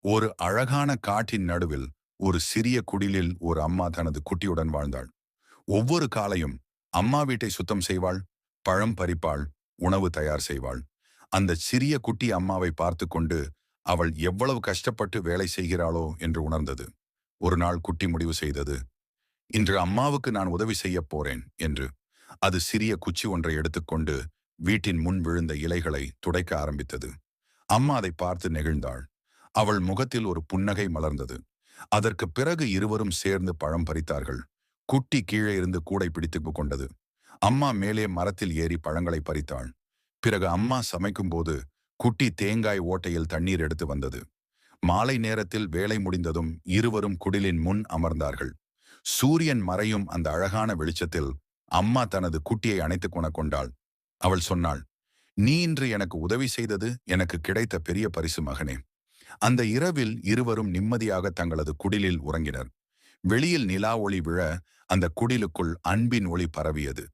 ஒரு அழகான காட்டின் நடுவில் ஒரு சிறிய குடிலில் ஒரு அம்மா தனது குட்டியுடன் வாழ்ந்தாள். ஒவ்வொரு காலையும் அம்மா வீட்டை சுத்தம் செய்வாள், பழம் பறிப்பாள், உணவு தயார் செய்வாள். அந்த சிறிய குட்டி அம்மாவை பார்த்து கொண்டு அவள் எவ்வளவு கஷ்டப்பட்டு வேலை செய்கிறாளோ என்று உணர்ந்தது. ஒரு நாள் குட்டி முடிவு செய்தது, இன்று அம்மாவுக்கு நான் உதவி செய்யப் போறேன் என்று. அது சிறிய குச்சி ஒன்றை எடுத்துக்கொண்டு வீட்டின் முன் விழுந்த இலைகளை துடைக்க ஆரம்பித்தது. அம்மா அதை பார்த்து நெகிழ்ந்தாள். அவள் முகத்தில் ஒரு புன்னகை மலர்ந்தது. அதற்கு பிறகு இருவரும் சேர்ந்து பழம் பறித்தார்கள். குட்டி கீழே இருந்து கூடை பிடித்துக் கொண்டது. அம்மா மேலே மரத்தில் ஏறி பழங்களை பறித்தாள். பிறகு அம்மா சமைக்கும்போது குட்டி தேங்காய் ஓட்டையில் தண்ணீர் எடுத்து வந்தது. மாலை நேரத்தில் வேலை முடிந்ததும் இருவரும் குடிலின் முன் அமர்ந்தார்கள். சூரியன் மறையும் அந்த அழகான வெளிச்சத்தில் அம்மா தனது குட்டியை அணைத்துக் கொண்டாள். அவள் சொன்னாள், நீ இன்று எனக்கு உதவி செய்தது எனக்கு கிடைத்த பெரிய பரிசு மகனே. அந்த இரவில் இருவரும் நிம்மதியாக தங்களது குடிலில் உறங்கினர். வெளியில் நிலா ஒளி விழ அந்த குடிலுக்குள் அன்பின் ஒளி பரவியது.